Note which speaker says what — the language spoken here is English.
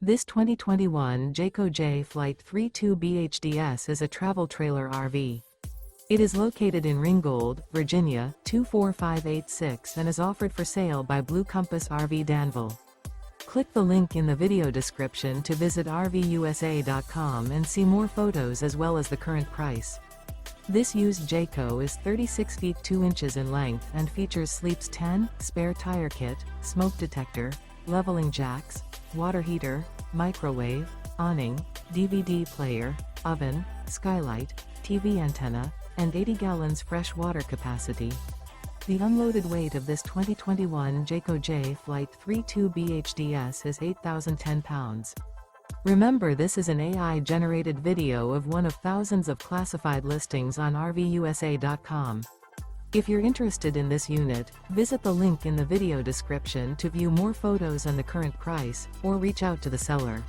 Speaker 1: This 2021 Jayco Jay Flight 32BHDS is a travel trailer RV. It is located in Ringgold, Virginia, 24586 and is offered for sale by Blue Compass RV Danville. Click the link in the video description to visit RVUSA.com and see more photos as well as the current price. This used Jayco is 36 feet 2 inches in length and features sleeps 10, spare tire kit, smoke detector, leveling jacks, water heater, microwave, awning, DVD player, oven, skylight, TV antenna, and 80 gallons fresh water capacity. The unloaded weight of this 2021 Jayco Jay Flight 32BHDS is 8,010 pounds. Remember, this is an AI-generated video of one of thousands of classified listings on RVUSA.com. If you're interested in this unit, visit the link in the video description to view more photos and the current price, or reach out to the seller.